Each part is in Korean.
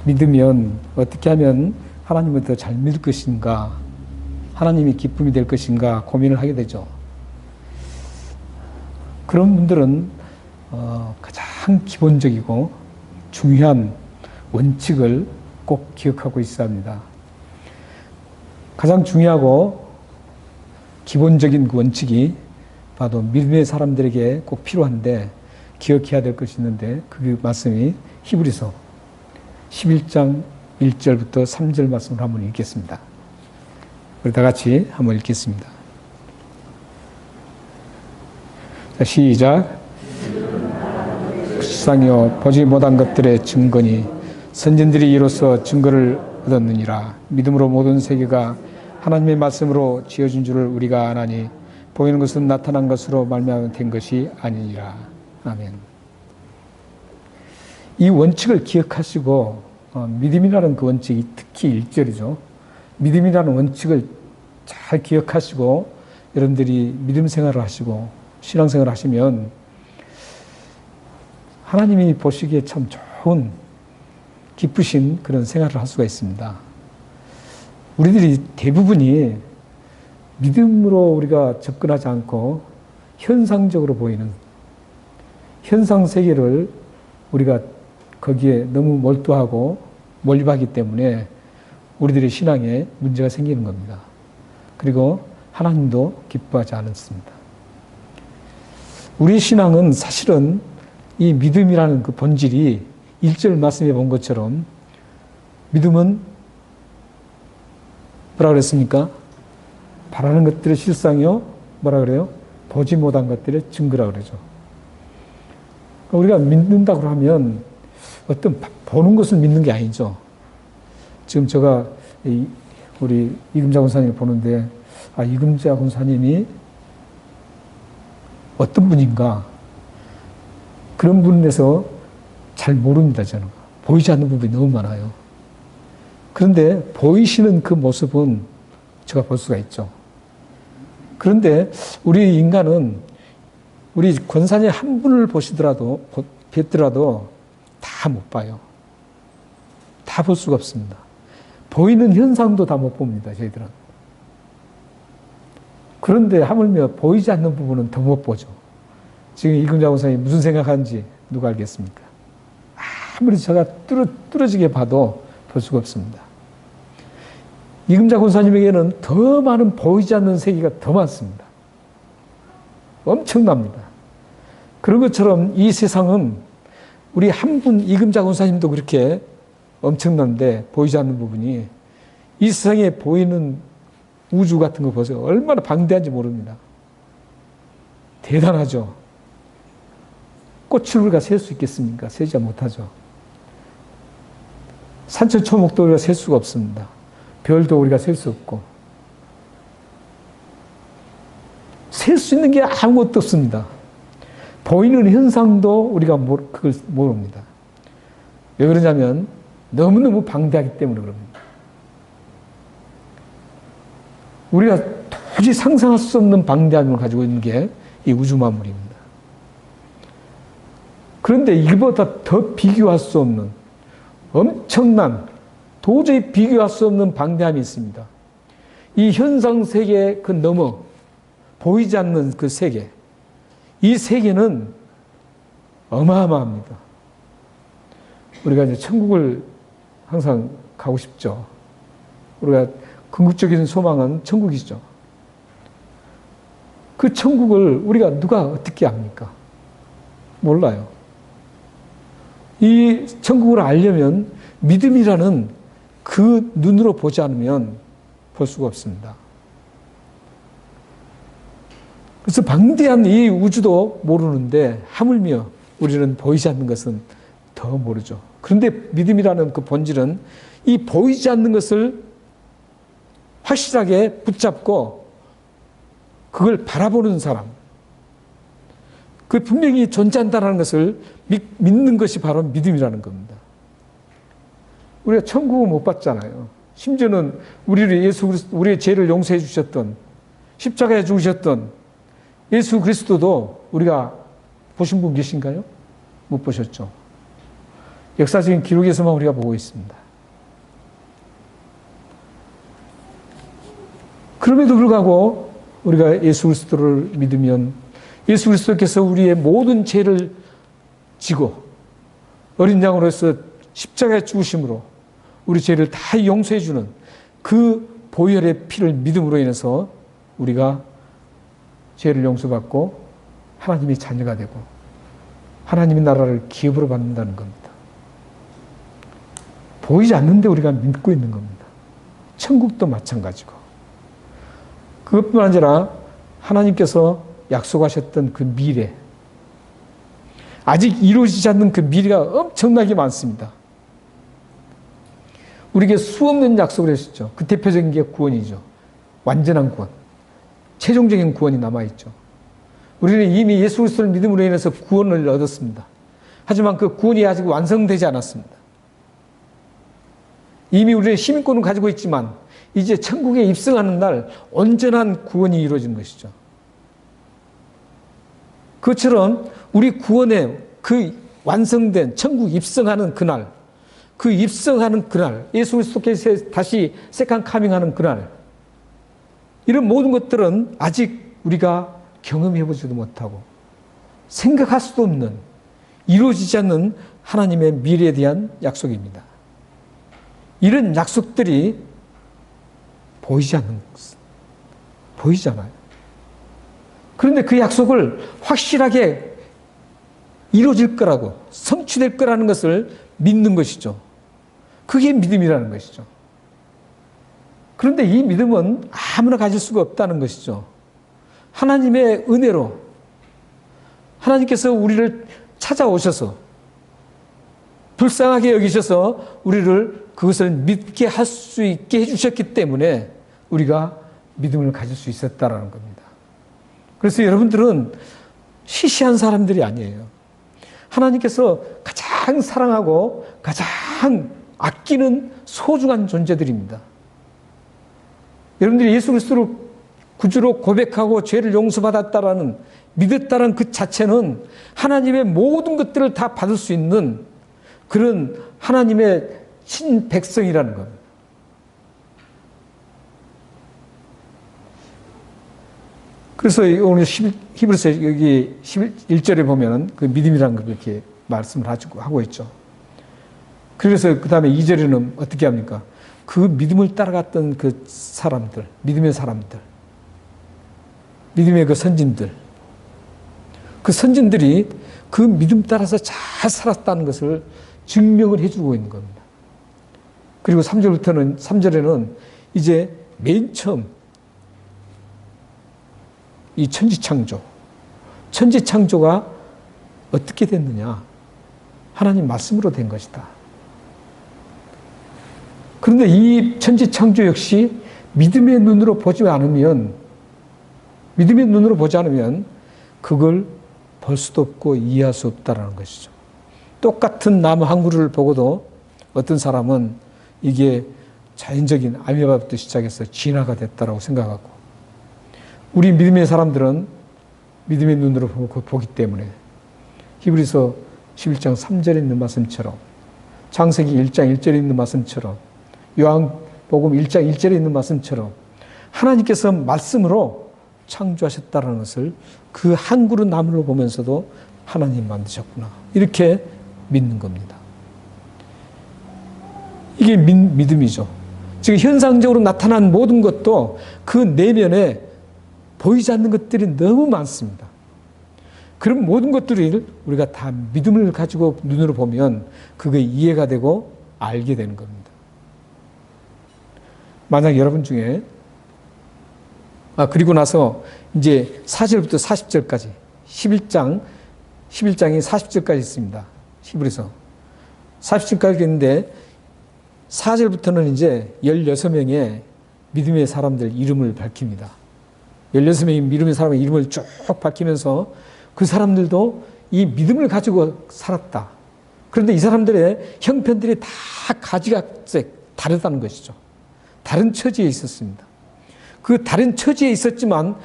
믿으면 어떻게 하면 하나님을 더 잘 믿을 것인가, 하나님이 기쁨이 될 것인가 고민을 하게 되죠. 그런 분들은 가장 기본적이고 중요한 원칙을 꼭 기억하고 있어야 합니다. 가장 중요하고 기본적인 그 원칙이 바로 믿음의 사람들에게 꼭 필요한데 기억해야 될 것이 있는데 그 말씀이 히브리서 11장 1절부터 3절 말씀을 한번 읽겠습니다. 우리 다 같이 한번 읽겠습니다. 자, 시작. 실상이요 보지 못한 것들의 증거니 선진들이 이로써 증거를 얻었느니라. 믿음으로 모든 세계가 하나님의 말씀으로 지어진 줄을 우리가 아나니 보이는 것은 나타난 것으로 말미암아 된 것이 아니니라. 아멘. 이 원칙을 기억하시고 믿음이라는 그 원칙이 특히 1절이죠. 믿음이라는 원칙을 잘 기억하시고 여러분들이 믿음 생활을 하시고 신앙생활을 하시면 하나님이 보시기에 참 좋은 기쁘신 그런 생활을 할 수가 있습니다. 우리들이 대부분이 믿음으로 우리가 접근하지 않고 현상적으로 보이는 현상 세계를 우리가 거기에 너무 몰두하고 몰입하기 때문에 우리들의 신앙에 문제가 생기는 겁니다. 그리고 하나님도 기뻐하지 않습니다. 우리 신앙은 사실은 이 믿음이라는 그 본질이 1절 말씀에 본 것처럼 믿음은 뭐라 그랬습니까? 바라는 것들의 실상이요 뭐라 그래요? 보지 못한 것들의 증거라 그러죠. 우리가 믿는다고 하면 어떤 보는 것을 믿는 게 아니죠. 지금 제가 우리 이금자 권사님을 보는데 이금자 권사님이 어떤 분인가 그런 부분에서 잘 모릅니다. 저는 보이지 않는 부분이 너무 많아요. 그런데 보이시는 그 모습은 제가 볼 수가 있죠. 그런데 우리 인간은 우리 권사님 한 분을 보시더라도 뵙더라도 다 못 봐요. 다 볼 수가 없습니다. 보이는 현상도 다 못 봅니다. 저희들은. 그런데 하물며 보이지 않는 부분은 더 못 보죠. 지금 이금자 권사님이 무슨 생각하는지 누가 알겠습니까? 아무리 제가 뚫어지게 봐도 볼 수가 없습니다. 이금자 권사님에게는 더 많은 보이지 않는 세계가 더 많습니다. 엄청납니다. 그런 것처럼 이 세상은 우리 한 분 이금자 권사님도 그렇게 엄청난데 보이지 않는 부분이 이 세상에 보이는 우주 같은 거 보세요. 얼마나 방대한지 모릅니다. 대단하죠. 꽃을 우리가 셀 수 있겠습니까? 세지 못하죠. 산천초목도 우리가 셀 수가 없습니다. 별도 우리가 셀 수 없고 셀 수 있는 게 아무것도 없습니다. 보이는 현상도 우리가 그걸 모릅니다. 왜 그러냐면 너무너무 방대하기 때문에 그럽니다. 우리가 도저히 상상할 수 없는 방대함을 가지고 있는 게 이 우주 만물입니다. 그런데 이보다 더 비교할 수 없는 엄청난 도저히 비교할 수 없는 방대함이 있습니다. 이 현상 세계 그 너머 보이지 않는 그 세계, 이 세계는 어마어마합니다. 우리가 이제 천국을 항상 가고 싶죠. 우리가 궁극적인 소망은 천국이죠. 그 천국을 우리가 누가 어떻게 압니까? 몰라요. 이 천국을 알려면 믿음이라는 그 눈으로 보지 않으면 볼 수가 없습니다. 그래서 방대한 이 우주도 모르는데 하물며 우리는 보이지 않는 것은 더 모르죠. 그런데 믿음이라는 그 본질은 이 보이지 않는 것을 확실하게 붙잡고 그걸 바라보는 사람, 그 분명히 존재한다는 것을 믿는 것이 바로 믿음이라는 겁니다. 우리가 천국을 못 봤잖아요. 심지어는 우리를 예수 그리스도, 우리의 죄를 용서해 주셨던, 십자가에 죽으셨던 예수 그리스도도 우리가 보신 분 계신가요? 못 보셨죠. 역사적인 기록에서만 우리가 보고 있습니다. 그럼에도 불구하고 우리가 예수 그리스도를 믿으면 예수 그리스도께서 우리의 모든 죄를 지고 어린 양으로서 십자가에 죽으심으로 우리 죄를 다 용서해 주는 그 보혈의 피를 믿음으로 인해서 우리가 죄를 용서받고 하나님의 자녀가 되고 하나님의 나라를 기업으로 받는다는 겁니다. 보이지 않는데 우리가 믿고 있는 겁니다. 천국도 마찬가지고. 그것뿐만 아니라 하나님께서 약속하셨던 그 미래, 아직 이루어지지 않는 그 미래가 엄청나게 많습니다. 우리에게 수없는 약속을 하셨죠. 그 대표적인 게 구원이죠. 완전한 구원. 최종적인 구원이 남아있죠. 우리는 이미 예수 그리스도를 믿음으로 인해서 구원을 얻었습니다. 하지만 그 구원이 아직 완성되지 않았습니다. 이미 우리는 시민권을 가지고 있지만 이제 천국에 입성하는 날 온전한 구원이 이루어진 것이죠. 그것처럼 우리 구원의 그 완성된 천국 입성하는 그날, 그 입성하는 그날, 예수 그리스도께서 다시 세컨 카밍하는 그날, 이런 모든 것들은 아직 우리가 경험해보지도 못하고 생각할 수도 없는, 이루어지지 않는 하나님의 미래에 대한 약속입니다. 이런 약속들이 보이지 않는 것은 보이잖아요. 그런데 그 약속을 확실하게 이루어질 거라고, 성취될 거라는 것을 믿는 것이죠. 그게 믿음이라는 것이죠. 그런데 이 믿음은 아무나 가질 수가 없다는 것이죠. 하나님의 은혜로 하나님께서 우리를 찾아오셔서 불쌍하게 여기셔서 우리를 그것을 믿게 할 수 있게 해주셨기 때문에 우리가 믿음을 가질 수 있었다는 겁니다. 그래서 여러분들은 시시한 사람들이 아니에요. 하나님께서 가장 사랑하고 가장 아끼는 소중한 존재들입니다. 여러분들이 예수 그리스도를 구주로 고백하고 죄를 용서받았다라는, 믿었다는 그 자체는 하나님의 모든 것들을 다 받을 수 있는 그런 하나님의 친백성이라는 겁니다. 그래서 오늘 히브리서 여기 11절에 보면은 그 믿음이라는 걸 이렇게 말씀을 하고 있죠. 그래서 그 다음에 2절에는 어떻게 합니까? 그 믿음을 따라갔던 그 사람들, 믿음의 사람들, 믿음의 그 선진들, 그 선진들이 그 믿음 따라서 잘 살았다는 것을 증명을 해주고 있는 겁니다. 그리고 3절에는 이제 맨 처음 이 천지창조가 어떻게 됐느냐? 하나님 말씀으로 된 것이다. 그런데 이 천지창조 역시 믿음의 눈으로 보지 않으면 그걸 볼 수도 없고 이해할 수 없다는 것이죠. 똑같은 나무 한 그루를 보고도 어떤 사람은 이게 자연적인 아미바부터 시작해서 진화가 됐다고 생각하고, 우리 믿음의 사람들은 믿음의 눈으로 보기 때문에 히브리서 11장 3절에 있는 말씀처럼, 창세기 1장 1절에 있는 말씀처럼, 요한복음 1장 1절에 있는 말씀처럼 하나님께서 말씀으로 창조하셨다는 것을 그 한 그루 나무를 보면서도 하나님 만드셨구나, 이렇게 믿는 겁니다. 이게 믿음이죠. 지금 현상적으로 나타난 모든 것도 그 내면에 보이지 않는 것들이 너무 많습니다. 그런 모든 것들을 우리가 다 믿음을 가지고 눈으로 보면 그게 이해가 되고 알게 되는 겁니다. 만약 여러분 중에 그리고 나서 이제 4절부터 40절까지 11장이 40절까지 있습니다. 히브리서 40절까지 있는데 4절부터는 이제 16명의 믿음의 사람들 이름을 밝힙니다. 16명의 믿음의 사람의 이름을 쭉 밝히면서 그 사람들도 이 믿음을 가지고 살았다. 그런데 이 사람들의 형편들이 다 가지각색 다르다는 것이죠. 다른 처지에 있었습니다. 그 다른 처지에 있었지만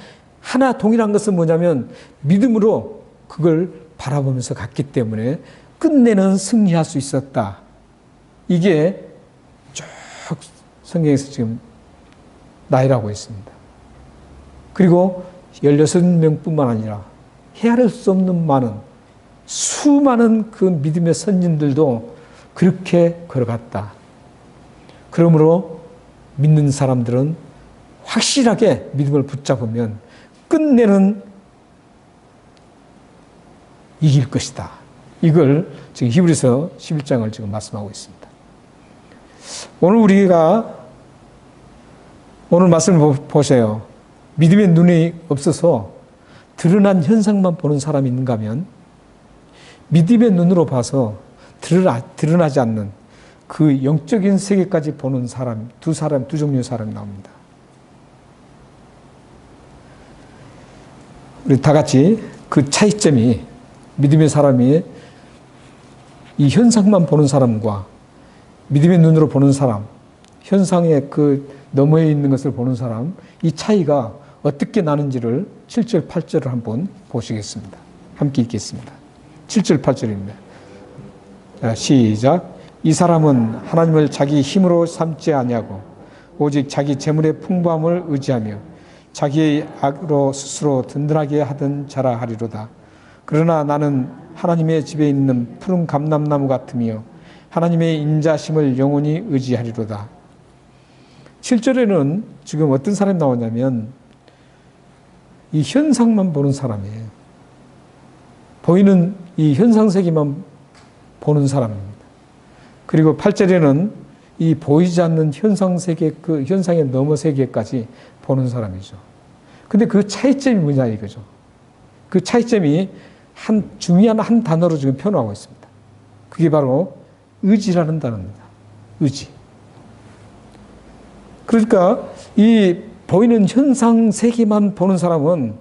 하나 동일한 것은 뭐냐면 믿음으로 그걸 바라보면서 갔기 때문에 끝내는 승리할 수 있었다. 이게 쭉 성경에서 지금 나열하고 있습니다. 그리고 16명뿐만 아니라 헤아릴 수 없는 많은 수많은 그 믿음의 선진들도 그렇게 걸어갔다. 그러므로 믿는 사람들은 확실하게 믿음을 붙잡으면 끝내는 이길 것이다. 이걸 지금 히브리서 11장을 지금 말씀하고 있습니다. 오늘 말씀을 보세요. 믿음의 눈이 없어서 드러난 현상만 보는 사람이 있는가 하면 믿음의 눈으로 봐서 드러나지 않는 그 영적인 세계까지 보는 사람, 두 종류의 사람이 나옵니다. 우리 다 같이 그 차이점이 믿음의 사람이 이 현상만 보는 사람과 믿음의 눈으로 보는 사람, 현상의 그 너머에 있는 것을 보는 사람, 이 차이가 어떻게 나는지를 7절, 8절을 한번 보시겠습니다. 함께 읽겠습니다. 7절, 8절입니다. 시작. 이 사람은 하나님을 자기 힘으로 삼지 아니하고 오직 자기 재물의 풍부함을 의지하며 자기의 악으로 스스로 든든하게 하던 자라 하리로다. 그러나 나는 하나님의 집에 있는 푸른 감람나무 같으며 하나님의 인자심을 영원히 의지하리로다. 7절에는 지금 어떤 사람이 나오냐면 이 현상만 보는 사람이에요. 보이는 이 현상세계만 보는 사람입니다. 그리고 8절에는 이 보이지 않는 현상세계, 그 현상의 너머 세계까지 보는 사람이죠. 근데 그 차이점이 뭐냐 이거죠. 그 차이점이 중요한 한 단어로 지금 표현하고 있습니다. 그게 바로 의지라는 단어입니다. 의지. 그러니까 이 보이는 현상 세계만 보는 사람은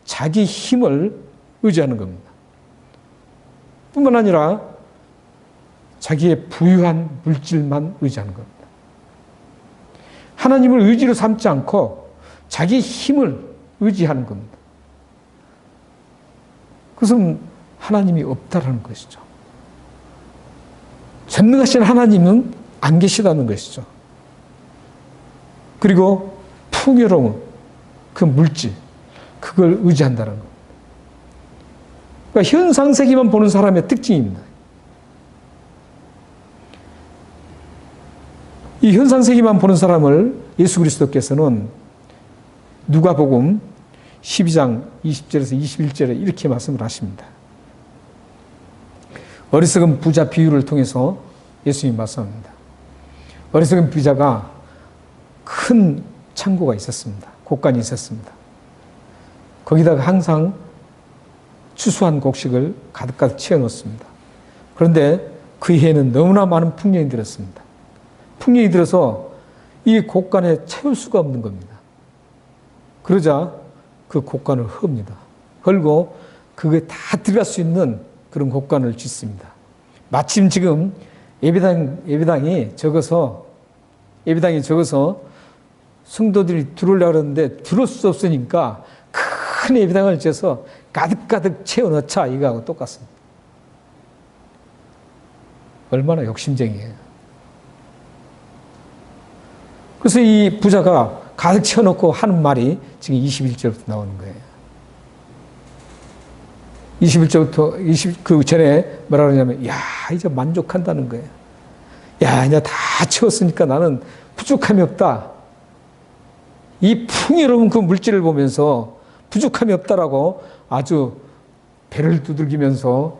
자기 힘을 의지하는 겁니다. 뿐만 아니라 자기의 부유한 물질만 의지하는 겁니다. 하나님을 의지로 삼지 않고 자기 힘을 의지하는 겁니다. 그것은 하나님이 없다라는 것이죠. 전능하신 하나님은 안 계시다는 것이죠. 그리고 풍요로운 그 물질, 그걸 의지한다는 겁니다. 그러니까 현상세계만 보는 사람의 특징입니다. 이 현상세계만 보는 사람을 예수 그리스도께서는 누가복음 12장 20절에서 21절에 이렇게 말씀을 하십니다. 어리석은 부자 비유를 통해서 예수님이 말씀합니다. 어리석은 부자가 큰 창고가 있었습니다. 곡간이 있었습니다. 거기다가 항상 추수한 곡식을 가득가득 채워놓습니다. 그런데 그 해에는 너무나 많은 풍년이 들었습니다. 풍년이 들어서 이 곡간에 채울 수가 없는 겁니다. 그러자 그 곡간을 헙니다. 헐고 그게 다 들어갈 수 있는 그런 곡간을 짓습니다. 마침 지금 예배당이 적어서 성도들이 들어오려고 하는데 들어올 수 없으니까 큰 예배당을 지어서 가득가득 채워넣자 이거하고 똑같습니다. 얼마나 욕심쟁이에요. 그래서 이 부자가 가득 채워놓고 하는 말이 지금 21절부터 나오는 거예요. 21절부터 그 전에 뭐라 그러냐면 야 이제 만족한다는 거예요. 야 이제 다 채웠으니까 나는 부족함이 없다. 이 풍요로운 그 물질을 보면서 부족함이 없다라고 아주 배를 두들기면서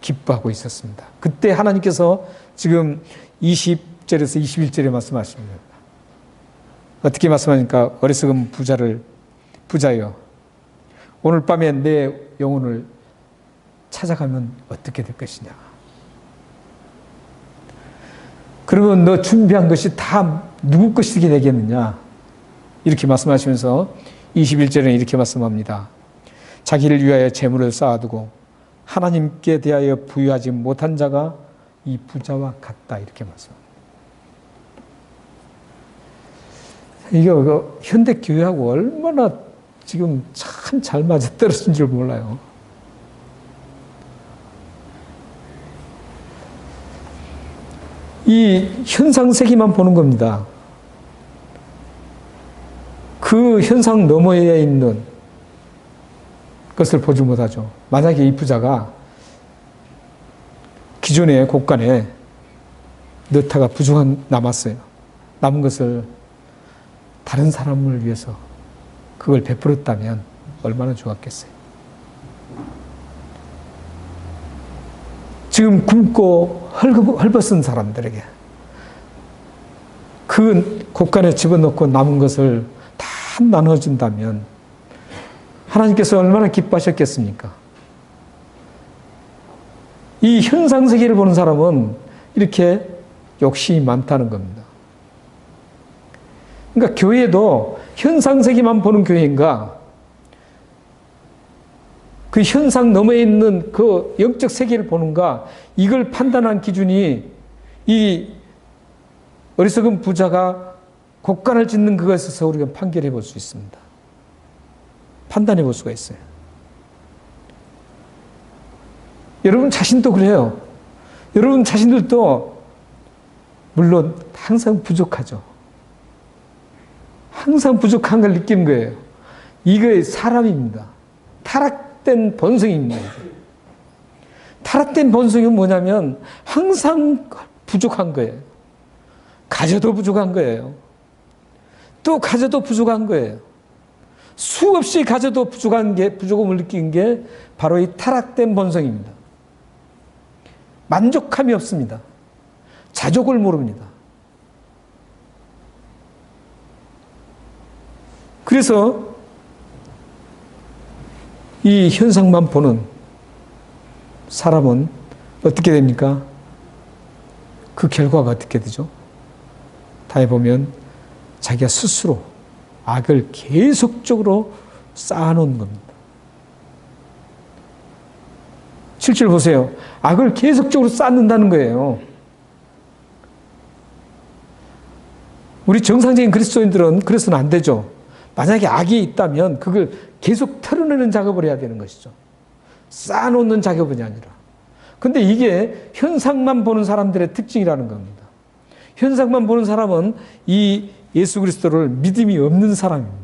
기뻐하고 있었습니다. 그때 하나님께서 지금 20절에서 21절에 말씀하십니다. 어떻게 말씀하니까 어리석은 부자여 오늘 밤에 내 영혼을 찾아가면 어떻게 될 것이냐. 그러면 너 준비한 것이 다 누구 것이게 되겠느냐. 이렇게 말씀하시면서 21절에는 이렇게 말씀합니다. 자기를 위하여 재물을 쌓아두고 하나님께 대하여 부유하지 못한 자가 이 부자와 같다. 이렇게 말씀합니다. 이게 현대교회하고 얼마나 지금 참 잘 맞아떨어진 줄 몰라요. 이 현상세계만 보는 겁니다. 그 현상 너머에 있는 것을 보지 못하죠. 만약에 이 부자가 기존의 곳간에 너타가 남았어요. 남은 것을 다른 사람을 위해서 그걸 베풀었다면 얼마나 좋았겠어요. 지금 굶고 헐벗은 사람들에게 그 곳간에 집어넣고 남은 것을 다 나눠준다면 하나님께서 얼마나 기뻐하셨겠습니까? 이 현상세계를 보는 사람은 이렇게 욕심이 많다는 겁니다. 그러니까 교회도 현상세계만 보는 교회인가, 그 현상 너머에 있는 그 영적 세계를 보는가, 이걸 판단한 기준이 이 어리석은 부자가 곳간을 짓는 그것에서 우리가 판결해 볼 수 있습니다. 판단해 볼 수가 있어요. 여러분 자신도 그래요. 여러분 자신들도 물론 항상 부족하죠. 항상 부족한 걸 느끼는 거예요. 이거 사람입니다. 타락된 본성입니다. 타락된 본성이 뭐냐면 항상 부족한 거예요. 가져도 부족한 거예요. 또 가져도 부족한 거예요. 수없이 가져도 부족함을 느끼는 게 바로 이 타락된 본성입니다. 만족함이 없습니다. 자족을 모릅니다. 그래서 이 현상만 보는 사람은 어떻게 됩니까? 그 결과가 어떻게 되죠? 다해 보면 자기가 스스로 악을 계속적으로 쌓아놓은 겁니다. 7절 보세요. 악을 계속적으로 쌓는다는 거예요. 우리 정상적인 그리스도인들은 그래서는 안 되죠. 만약에 악이 있다면 그걸 계속 털어내는 작업을 해야 되는 것이죠. 쌓아놓는 작업이 아니라. 근데 이게 현상만 보는 사람들의 특징이라는 겁니다. 현상만 보는 사람은 이 예수 그리스도를 믿음이 없는 사람입니다.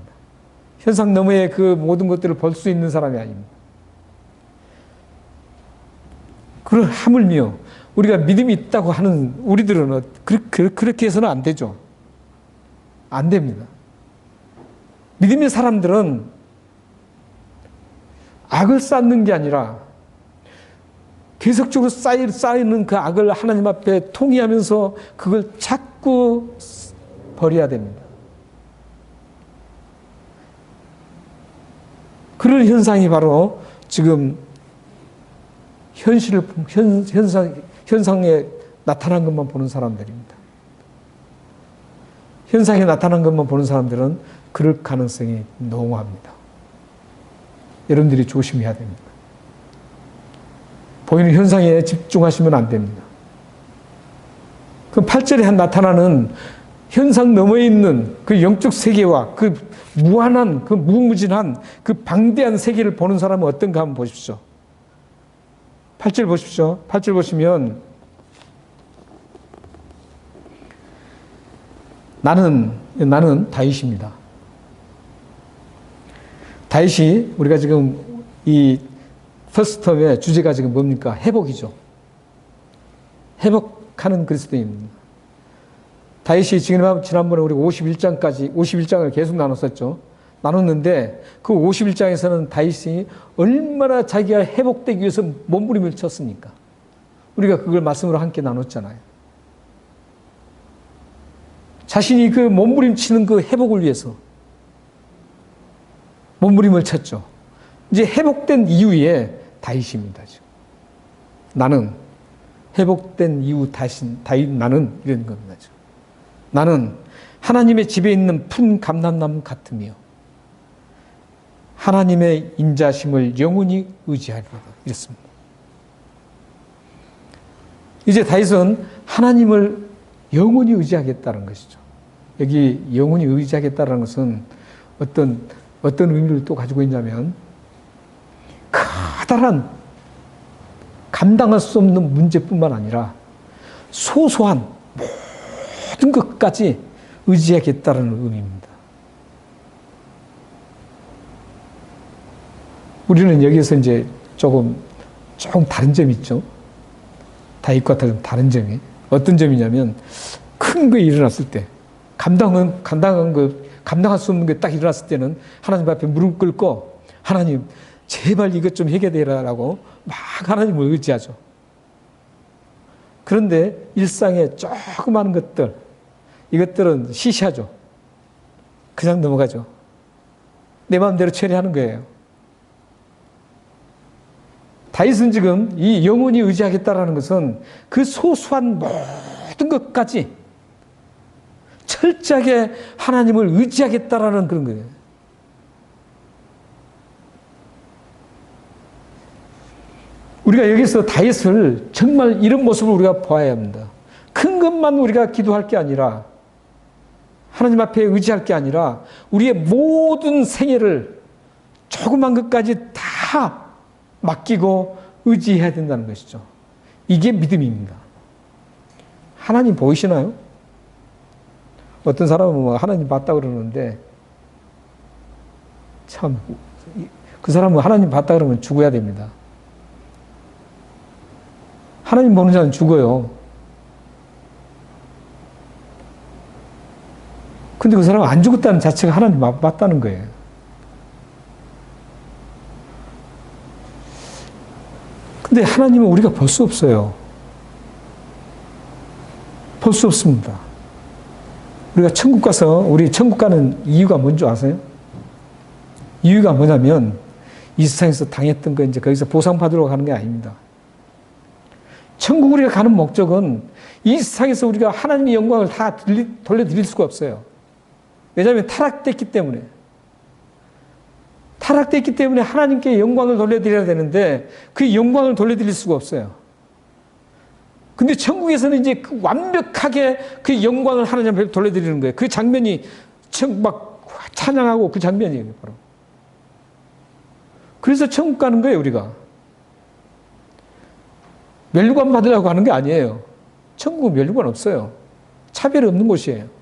현상 너머의 그 모든 것들을 볼 수 있는 사람이 아닙니다. 그걸 하물며 우리가 믿음이 있다고 하는 우리들은 그렇게 해서는 안 되죠. 안 됩니다. 믿음의 사람들은 악을 쌓는 게 아니라 계속적으로 쌓이는 그 악을 하나님 앞에 통의하면서 그걸 자꾸 버려야 됩니다. 그런 현상이 바로 지금 현상에 나타난 것만 보는 사람들입니다. 현상에 나타난 것만 보는 사람들은 그럴 가능성이 농후합니다. 여러분들이 조심해야 됩니다. 보이는 현상에 집중하시면 안 됩니다. 그 8절에 나타나는 현상 너머에 있는 그 영적 세계와 그 무한한, 그 무궁무진한 그 방대한 세계를 보는 사람은 어떤가 한번 보십시오. 8절 보십시오. 8절 보시면 나는 다윗입니다. 다윗이 우리가 지금 이 퍼스트의 주제가 지금 뭡니까? 회복이죠. 회복하는 그리스도인입니다. 다윗이 지난번에 우리 51장을 계속 나눴었죠. 나눴는데 그 51장에서는 다윗이 얼마나 자기가 회복되기 위해서 몸부림을 쳤습니까? 우리가 그걸 말씀으로 함께 나눴잖아요. 자신이 그 몸부림 치는 그 회복을 위해서 몸부림을 쳤죠. 이제 회복된 이후에 다윗입니다. 지금. 나는 회복된 이후 나는 이런 겁니다. 지금. 나는 하나님의 집에 있는 푼 감람나무 같으며 하나님의 인자심을 영원히 의지하리로다. 이랬습니다. 이제 다윗은 하나님을 영원히 의지하겠다는 것이죠. 여기 영원히 의지하겠다는 것은 어떤 의미를 또 가지고 있냐면 커다란 감당할 수 없는 문제뿐만 아니라 소소한 모든 것까지 의지하겠다는 의미입니다. 우리는 여기서 이제 조금 다른 점이 있죠. 다윗과 다른 점이. 어떤 점이냐면, 큰 거 일어났을 때, 감당할 수 없는 게 딱 일어났을 때는 하나님 앞에 무릎 꿇고, 하나님, 제발 이것 좀 해결되라라고 막 하나님을 의지하죠. 그런데 일상의 조그마한 것들, 이것들은 시시하죠. 그냥 넘어가죠. 내 마음대로 처리하는 거예요. 다윗은 지금 이 영원히 의지하겠다라는 것은 그 소소한 모든 것까지 철저하게 하나님을 의지하겠다라는 그런 거예요. 우리가 여기서 다윗을 정말 이런 모습을 우리가 보아야 합니다. 큰 것만 우리가 기도할 게 아니라, 하나님 앞에 의지할 게 아니라, 우리의 모든 생애를 조그만 것까지 다 맡기고 의지해야 된다는 것이죠. 이게 믿음입니다. 하나님 보이시나요? 어떤 사람은 하나님 봤다 그러는데, 참, 그 사람은 하나님 봤다 그러면 죽어야 됩니다. 하나님 보는 자는 죽어요. 근데 그 사람은 안 죽었다는 자체가 하나님 맞다는 거예요. 근데 하나님은 우리가 볼 수 없어요. 볼 수 없습니다. 우리가 천국 가서, 우리 천국 가는 이유가 뭔지 아세요? 이유가 뭐냐면, 이 세상에서 당했던 거 이제 거기서 보상받으러 가는 게 아닙니다. 천국 우리가 가는 목적은 이 세상에서 우리가 하나님의 영광을 다 돌려드릴 수가 없어요. 왜냐하면 타락됐기 때문에. 타락됐기 때문에 하나님께 영광을 돌려드려야 되는데 그 영광을 돌려드릴 수가 없어요. 근데 천국에서는 이제 완벽하게 그 영광을 하나님께 돌려드리는 거예요. 그 장면이 막 찬양하고 그 장면이에요, 바로. 그래서 천국 가는 거예요, 우리가. 멸류관 받으려고 하는 게 아니에요. 천국은 멸류관 없어요. 차별이 없는 곳이에요.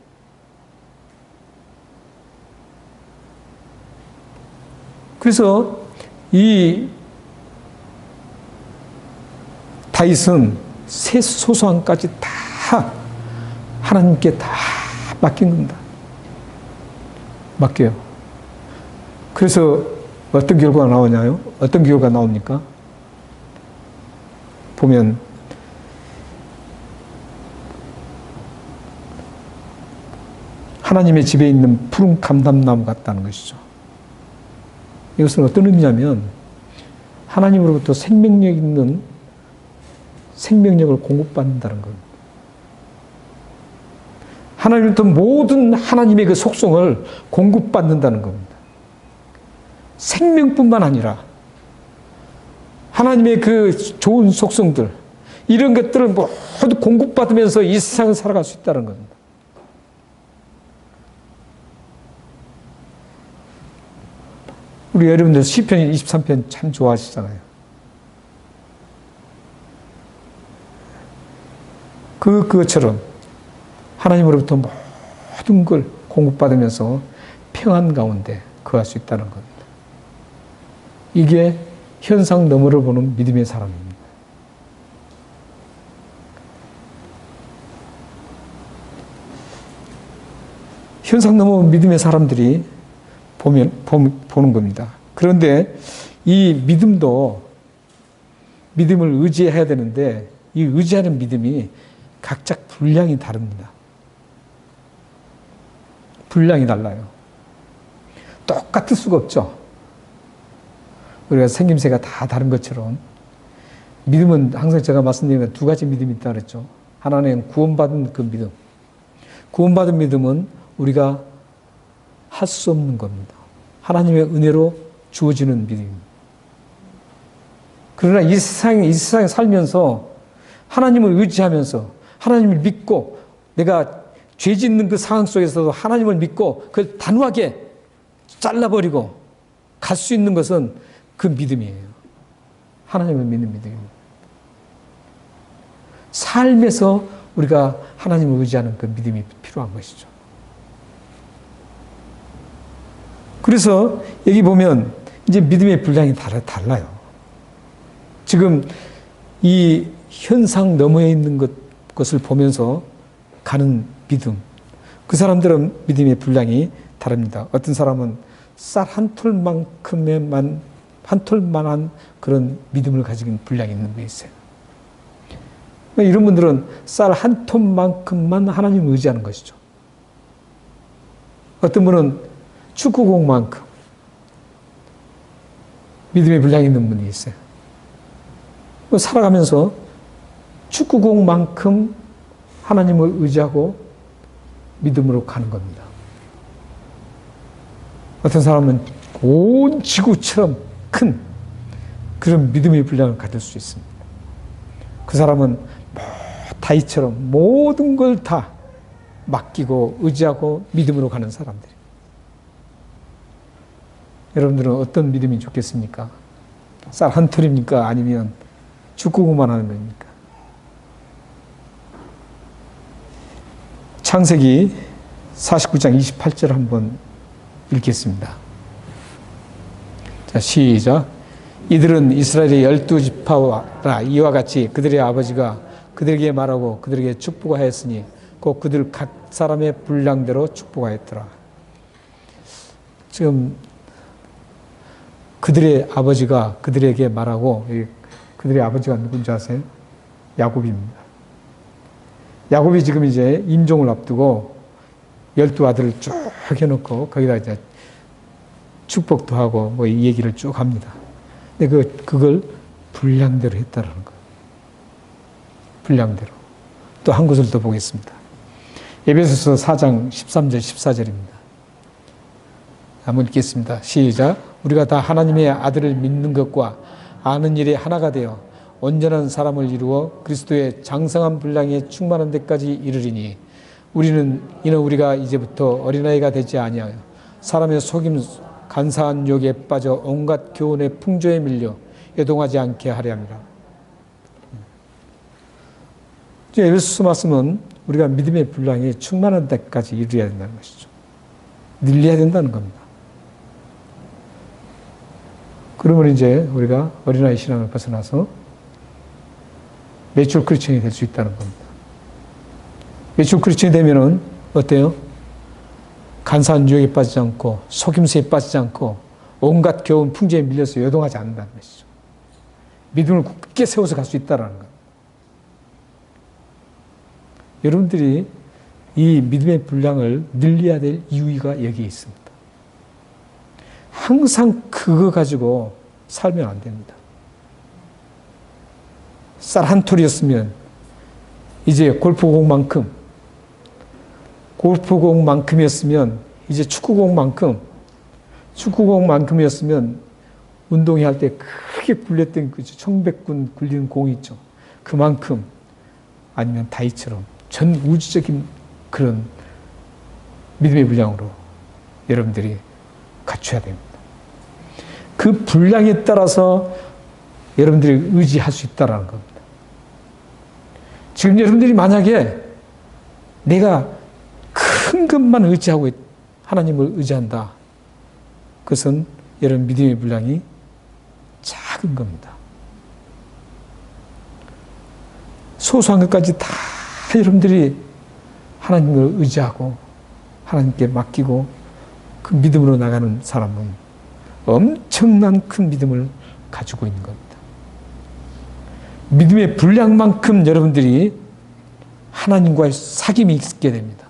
그래서 이 다윗은 새 소소한까지 다 하나님께 다 맡긴 겁니다. 맡겨요. 그래서 어떤 결과가 나오냐요? 어떤 결과가 나옵니까? 보면 하나님의 집에 있는 푸른 감람나무 같다는 것이죠. 이것은 어떤 의미냐면 하나님으로부터 생명력 있는 생명력을 공급받는다는 겁니다. 하나님으로부터 모든 하나님의 그 속성을 공급받는다는 겁니다. 생명뿐만 아니라 하나님의 그 좋은 속성들, 이런 것들을 모두 공급받으면서 이 세상을 살아갈 수 있다는 겁니다. 우리 여러분들 시편 23편 참 좋아하시잖아요. 그것처럼 하나님으로부터 모든 걸 공급받으면서 평안 가운데 거할 수 있다는 겁니다. 이게 현상 너머를 보는 믿음의 사람입니다. 현상 너머 믿음의 사람들이 보는 겁니다. 그런데 이 믿음도 믿음을 의지해야 되는데 이 의지하는 믿음이 각자 분량이 다릅니다. 분량이 달라요. 똑같을 수가 없죠. 우리가 생김새가 다 다른 것처럼 믿음은 항상 제가 말씀드리면 두 가지 믿음이 있다고 그랬죠. 하나는 구원받은 그 믿음. 구원받은 믿음은 우리가 할 수 없는 겁니다. 하나님의 은혜로 주어지는 믿음입니다. 그러나 이 세상에 살면서 하나님을 의지하면서 하나님을 믿고 내가 죄 짓는 그 상황 속에서도 하나님을 믿고 그걸 단호하게 잘라버리고 갈 수 있는 것은 그 믿음이에요. 하나님을 믿는 믿음입니다. 삶에서 우리가 하나님을 의지하는 그 믿음이 필요한 것이죠. 그래서 여기 보면 이제 믿음의 분량이 달라요. 지금 이 현상 너머에 있는 것을 보면서 가는 믿음. 그 사람들은 믿음의 분량이 다릅니다. 어떤 사람은 쌀 한 톨만큼에만, 한 톨만한 그런 믿음을 가지고 분량이 있는 게 있어요. 이런 분들은 쌀 한 톤만큼만 하나님을 의지하는 것이죠. 어떤 분은 축구공만큼 믿음의 분량이 있는 분이 있어요. 살아가면서 축구공만큼 하나님을 의지하고 믿음으로 가는 겁니다. 어떤 사람은 온 지구처럼 큰 그런 믿음의 분량을 가질 수 있습니다. 그 사람은 다윗처럼 모든 걸 다 맡기고 의지하고 믿음으로 가는 사람들이에요. 여러분들은 어떤 믿음이 좋겠습니까? 쌀 한 톨입니까? 아니면 축구공만 하는 겁니까? 창세기 49장 28절 한번 읽겠습니다. 자, 시작. 이들은 이스라엘의 12지파라 이와 같이 그들의 아버지가 그들에게 말하고 그들에게 축복하였으니 곧 그들 각 사람의 분량대로 축복하였더라. 지금 그들의 아버지가 그들에게 말하고, 그들의 아버지가 누군지 아세요? 야곱입니다. 야곱이 지금 이제 임종을 앞두고 12아들을 쭉 해놓고 거기다 이제 축복도 하고 뭐 이 얘기를 쭉 합니다. 근데 그걸 분량대로 했다라는 거예요. 분량대로. 또 한 구절 더 보겠습니다. 에베소서 4장 13절 14절입니다. 한번 읽겠습니다. 시작. 우리가 다 하나님의 아들을 믿는 것과 아는 일이 하나가 되어 온전한 사람을 이루어 그리스도의 장성한 분량에 충만한 데까지 이르리니 이는 우리가 이제부터 어린아이가 되지 아니하여 사람의 속임 간사한 욕에 빠져 온갖 교훈의 풍조에 밀려 요동하지 않게 하려 함이라. 에베소서 말씀은 우리가 믿음의 분량이 충만한 데까지 이루어야 된다는 것이죠. 늘려야 된다는 겁니다. 그러면 이제 우리가 어린아이 신앙을 벗어나서 매출 크리스천이 될 수 있다는 겁니다. 매출 크리스천이 되면은 어때요? 간사한 유혹에 빠지지 않고 속임수에 빠지지 않고 온갖 교훈 풍조에 밀려서 요동하지 않는다는 것이죠. 믿음을 굳게 세워서 갈 수 있다는 겁니다. 여러분들이 이 믿음의 분량을 늘려야 될 이유가 여기에 있습니다. 항상 그거 가지고 살면 안 됩니다. 쌀 한 톨이었으면 이제 골프공만큼이었으면 이제 축구공만큼이었으면 운동회 할 때 크게 굴렸던 그 청백군 굴리는 공이 있죠. 그만큼 아니면 다윗처럼 전 우주적인 그런 믿음의 분량으로 여러분들이 갖춰야 됩니다. 그 분량에 따라서 여러분들이 의지할 수 있다는 겁니다. 지금 여러분들이 만약에 내가 큰 것만 의지하고 하나님을 의지한다. 그것은 여러분 믿음의 분량이 작은 겁니다. 소소한 것까지 다 여러분들이 하나님을 의지하고 하나님께 맡기고 그 믿음으로 나가는 사람은 엄청난 큰 믿음을 가지고 있는 겁니다. 믿음의 분량만큼 여러분들이 하나님과의 사귐이 있게 됩니다.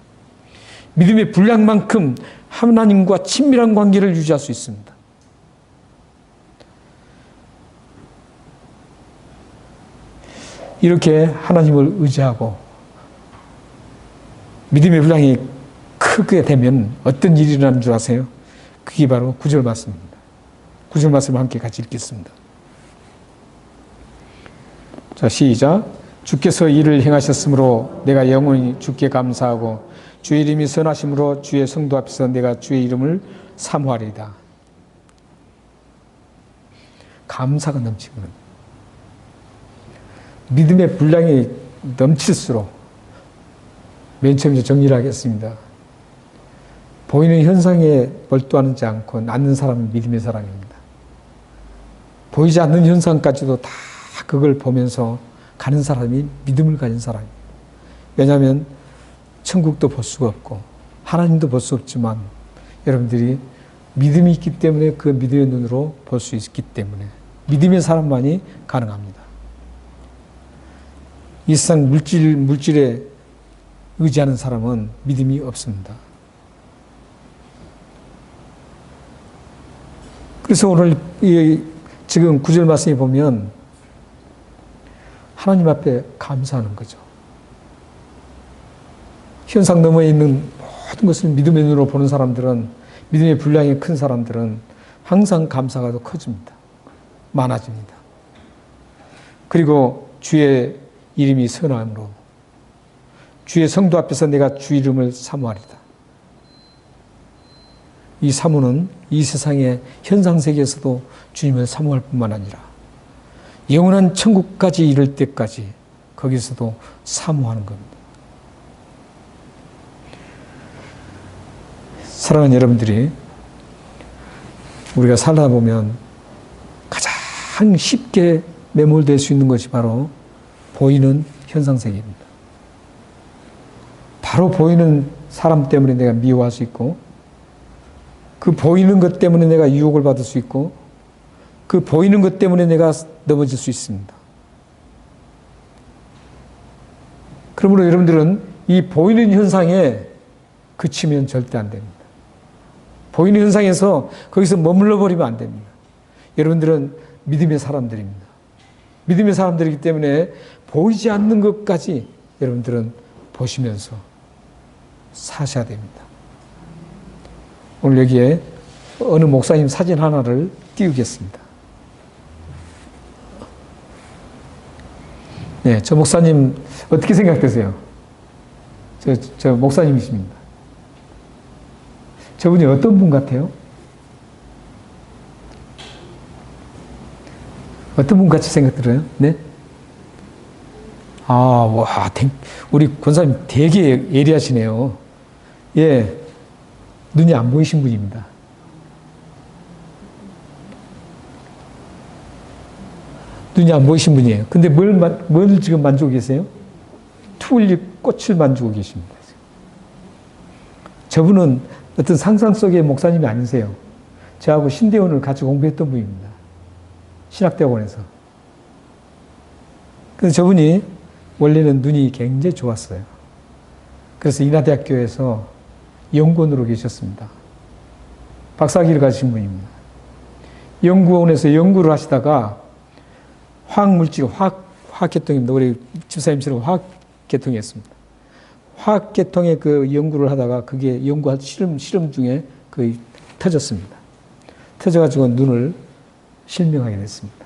믿음의 분량만큼 하나님과 친밀한 관계를 유지할 수 있습니다. 이렇게 하나님을 의지하고 믿음의 분량이 크게 되면 어떤 일이 일어나는 줄 아세요? 그게 바로 9절 말씀입니다. 9절 말씀을 함께 같이 읽겠습니다. 자, 시작. 주께서 이를 행하셨으므로 내가 영원히 주께 감사하고 주의 이름이 선하심으로 주의 성도 앞에서 내가 주의 이름을 사모하리이다. 감사가 넘치는 믿음의 분량이 넘칠수록 맨 처음 이제 정리를 하겠습니다. 보이는 현상에 몰두하지 않고 낳는 사람은 믿음의 사람입니다. 보이지 않는 현상까지도 다 그걸 보면서 가는 사람이 믿음을 가진 사람입니다. 왜냐하면 천국도 볼 수가 없고 하나님도 볼 수 없지만 여러분들이 믿음이 있기 때문에 그 믿음의 눈으로 볼 수 있기 때문에 믿음의 사람만이 가능합니다. 이 세상 물질에 의지하는 사람은 믿음이 없습니다. 그래서 오늘 지금 9절 말씀에 보면 하나님 앞에 감사하는 거죠. 현상 너머에 있는 모든 것을 믿음의 눈으로 보는 사람들은, 믿음의 분량이 큰 사람들은 항상 감사가 더 커집니다. 많아집니다. 그리고 주의 이름이 선함으로 주의 성도 앞에서 내가 주 이름을 사모하리다. 이 사모는 이 세상의 현상세계에서도 주님을 사모할 뿐만 아니라 영원한 천국까지 이를 때까지 거기서도 사모하는 겁니다. 사랑하는 여러분들이 우리가 살다 보면 가장 쉽게 매몰될 수 있는 것이 바로 보이는 현상세계입니다. 바로 보이는 사람 때문에 내가 미워할 수 있고, 그 보이는 것 때문에 내가 유혹을 받을 수 있고, 그 보이는 것 때문에 내가 넘어질 수 있습니다. 그러므로 여러분들은 이 보이는 현상에 그치면 절대 안 됩니다. 보이는 현상에서 거기서 머물러 버리면 안 됩니다. 여러분들은 믿음의 사람들입니다. 믿음의 사람들이기 때문에 보이지 않는 것까지 여러분들은 보시면서 사셔야 됩니다. 오늘 여기에 어느 목사님 사진 하나를 띄우겠습니다. 네, 저 목사님 어떻게 생각되세요? 저 목사님이십니다. 저분이 어떤 분 같아요? 어떤 분 같이 생각 들어요? 네? 우리 권사님 되게 예리하시네요. 예, 눈이 안 보이신 분입니다. 눈이 안 보이신 분이에요. 근데 뭘 지금 만지고 계세요? 튤립 꽃을 만지고 계십니다. 저분은 어떤 상상 속의 목사님이 아니세요. 저하고 신대원을 같이 공부했던 분입니다. 신학대학원에서. 그래서 저분이 원래는 눈이 굉장히 좋았어요. 그래서 인하대학교에서 연구원으로 계셨습니다. 박사학위를 가지신 분입니다. 연구원에서 연구를 하시다가 화학물질, 화학계통입니다. 우리 집사님처럼 화학계통이었습니다. 화학계통의 그 연구를 하다가 그게 연구한 실험 중에 거의 터졌습니다. 터져가지고 눈을 실명하게 됐습니다.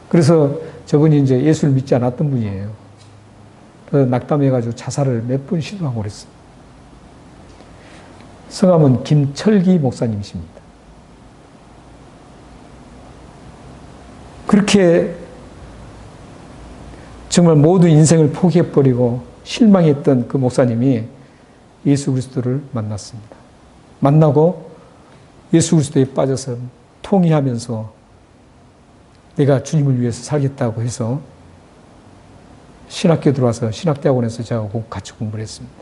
그래서 저분이 이제 예수를 믿지 않았던 분이에요. 그래서 낙담해가지고 자살을 몇 번 시도하고 그랬어요. 성함은 김철기 목사님이십니다. 그렇게 정말 모든 인생을 포기해버리고 실망했던 그 목사님이 예수 그리스도를 만났습니다. 만나고 예수 그리스도에 빠져서 통회하면서 내가 주님을 위해서 살겠다고 해서 신학교 들어와서 신학대학원에서 저하고 같이 공부를 했습니다.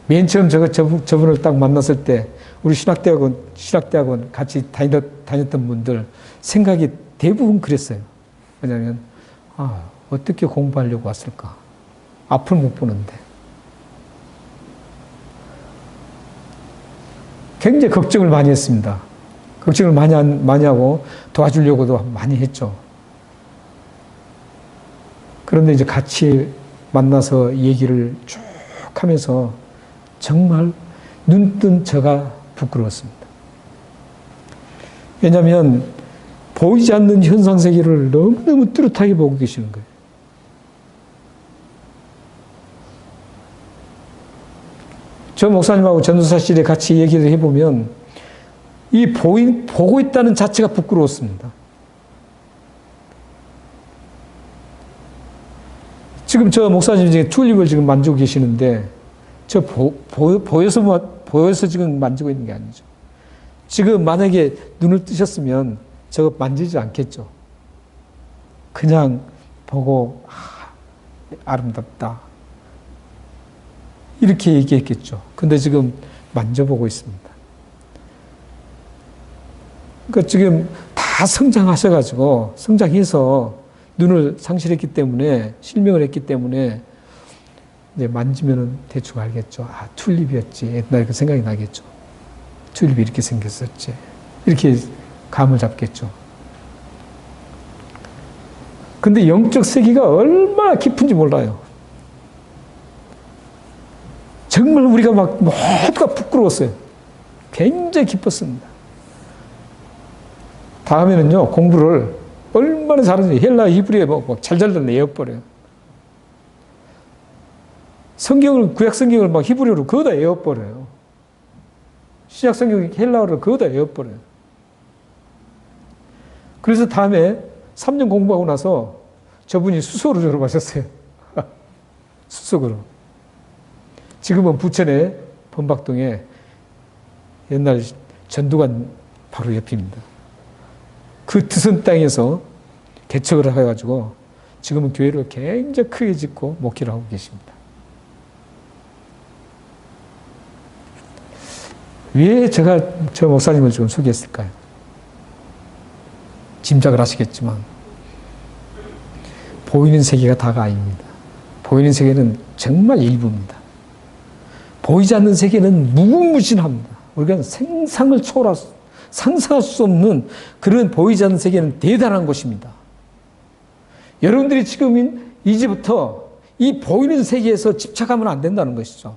맨 처음 저분을 딱 만났을 때 우리 신학대학원 같이 다녔던 분들 생각이 대부분 그랬어요. 왜냐하면 어떻게 공부하려고 왔을까? 앞을 못 보는데. 굉장히 걱정을 많이 했습니다. 걱정을 많이 하고 도와주려고도 많이 했죠. 그런데 이제 같이 만나서 얘기를 쭉 하면서 정말 눈뜬 저가 부끄러웠습니다. 왜냐하면 보이지 않는 현상세계를 너무너무 뚜렷하게 보고 계시는 거예요. 저 목사님하고 전도사실에 같이 얘기를 해보면 보고 있다는 자체가 부끄러웠습니다. 지금 저 목사님 중에 튤립을 지금 만지고 계시는데, 저 보여서 지금 만지고 있는 게 아니죠. 지금 만약에 눈을 뜨셨으면 저거 만지지 않겠죠. 그냥 보고, 아름답다. 이렇게 얘기했겠죠. 근데 지금 만져보고 있습니다. 그러니까 지금 다 성장하셔가지고, 성장해서 눈을 상실했기 때문에, 실명을 했기 때문에, 이제 만지면은 대충 알겠죠. 아, 튤립이었지. 옛날에 그 생각이 나겠죠. 튤립이 이렇게 생겼었지. 이렇게 감을 잡겠죠. 근데 영적 세계가 얼마나 깊은지 몰라요. 정말 우리가 막 모두가 부끄러웠어요. 굉장히 기뻤습니다. 다음에는요, 공부를 얼마나 잘하는지 헬라 히브리에 막 잘잘잘 내어버려요. 성경을, 구약 성경을 막 히브리어로 그거다 외워버려요. 신약 성경 헬라어를 그거다 외워버려요. 그래서 다음에 3년 공부하고 나서 저분이 수석으로 졸업하셨어요. 수석으로. 지금은 부천의 범박동에 옛날 전두관 바로 옆입니다. 그 드선 땅에서 개척을 해가지고 지금은 교회를 굉장히 크게 짓고 목회를 하고 계십니다. 왜 제가 저 목사님을 지금 소개했을까요? 짐작을 하시겠지만 보이는 세계가 다가 아닙니다. 보이는 세계는 정말 일부입니다. 보이지 않는 세계는 무궁무진합니다. 우리가 상상을 초월할 상상할 수 없는 그런 보이지 않는 세계는 대단한 것입니다. 여러분들이 지금 이제부터 이 보이는 세계에서 집착하면 안 된다는 것이죠.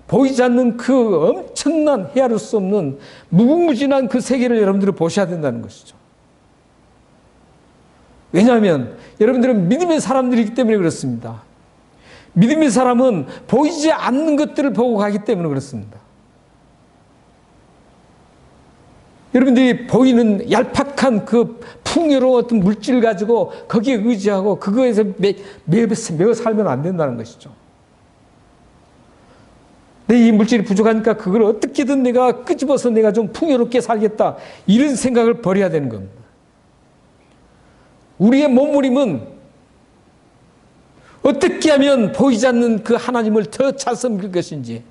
보이지 않는 그 엄청난 헤아릴 수 없는 무궁무진한 그 세계를 여러분들이 보셔야 된다는 것이죠. 왜냐하면 여러분들은 믿음의 사람들이기 때문에 그렇습니다. 믿음의 사람은 보이지 않는 것들을 보고 가기 때문에 그렇습니다. 여러분들이 보이는 얄팍한 그 풍요로운 어떤 물질을 가지고 거기에 의지하고 그거에서 매어 살면 안 된다는 것이죠. 내 이 물질이 부족하니까 그걸 어떻게든 내가 끄집어서 내가 좀 풍요롭게 살겠다. 이런 생각을 버려야 되는 겁니다. 우리의 몸부림은 어떻게 하면 보이지 않는 그 하나님을 더 잘 섬길 것인지,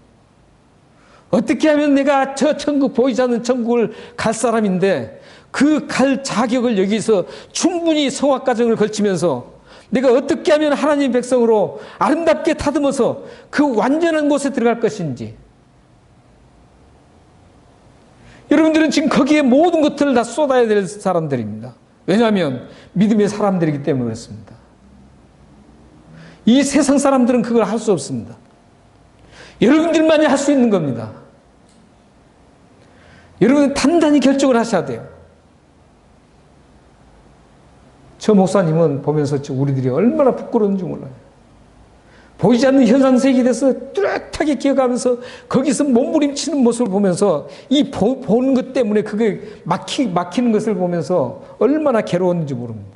어떻게 하면 내가 저 천국, 보이지 않는 천국을 갈 사람인데 그 갈 자격을 여기서 충분히 성화 과정을 거치면서 내가 어떻게 하면 하나님의 백성으로 아름답게 다듬어서 그 완전한 곳에 들어갈 것인지, 여러분들은 지금 거기에 모든 것들을 다 쏟아야 될 사람들입니다. 왜냐하면 믿음의 사람들이기 때문에 그렇습니다. 이 세상 사람들은 그걸 할 수 없습니다. 여러분들만이 할 수 있는 겁니다. 여러분은 단단히 결정을 하셔야 돼요. 저 목사님은 보면서 우리들이 얼마나 부끄러운지 몰라요. 보이지 않는 현상세계에 대해서 뚜렷하게 기억하면서 거기서 몸부림치는 모습을 보면서 이 보는 것 때문에 그게 막히는 것을 보면서 얼마나 괴로웠는지 모릅니다.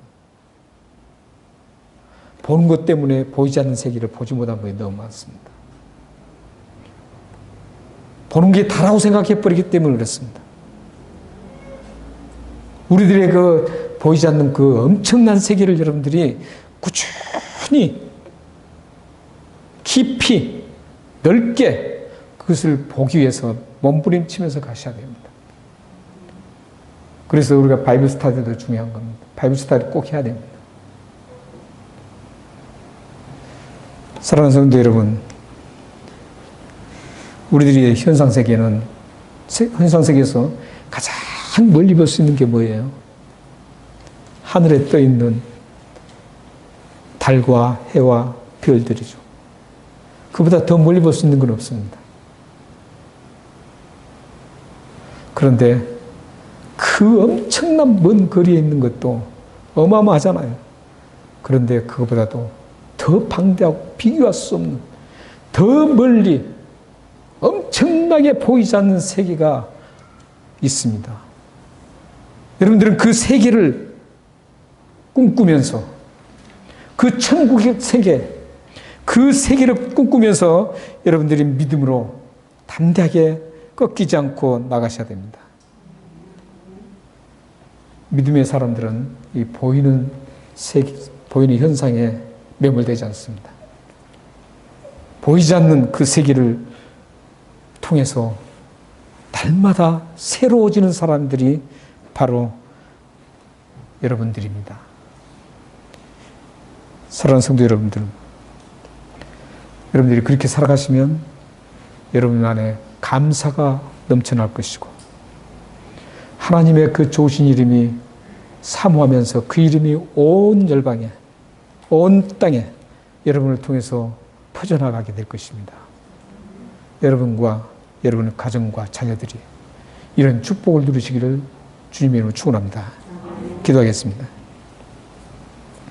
보는 것 때문에 보이지 않는 세계를 보지 못한 분이 너무 많습니다. 보는 게 다라고 생각해버리기 때문에 그렇습니다. 우리들의 그 보이지 않는 그 엄청난 세계를 여러분들이 꾸준히 깊이 넓게 그것을 보기 위해서 몸부림치면서 가셔야 됩니다. 그래서 우리가 바이블 스터디도 중요한 겁니다. 바이블 스터디 꼭 해야 됩니다. 사랑하는 성도 여러분, 우리들의 현상세계는, 현상세계에서 가장 멀리 볼 수 있는 게 뭐예요? 하늘에 떠 있는 달과 해와 별들이죠. 그보다 더 멀리 볼 수 있는 건 없습니다. 그런데 그 엄청난 먼 거리에 있는 것도 어마어마하잖아요. 그런데 그것보다도 더 방대하고 비교할 수 없는, 더 멀리 엄청나게 보이지 않는 세계가 있습니다. 여러분들은 그 세계를 꿈꾸면서 그 천국의 세계, 그 세계를 꿈꾸면서 여러분들이 믿음으로 담대하게 꺾이지 않고 나가셔야 됩니다. 믿음의 사람들은 이 보이는 세계, 보이는 현상에 매몰되지 않습니다. 보이지 않는 그 세계를 통해서 날마다 새로워지는 사람들이 바로 여러분들입니다. 사랑하는 성도 여러분들, 여러분들이 그렇게 살아가시면 여러분 안에 감사가 넘쳐날 것이고 하나님의 그 좋으신 이름이 사모하면서 그 이름이 온 열방에, 온 땅에 여러분을 통해서 퍼져나가게 될 것입니다. 여러분과 여러분의 가정과 자녀들이 이런 축복을 누리시기를 주님의 이름으로 축원합니다. 기도하겠습니다.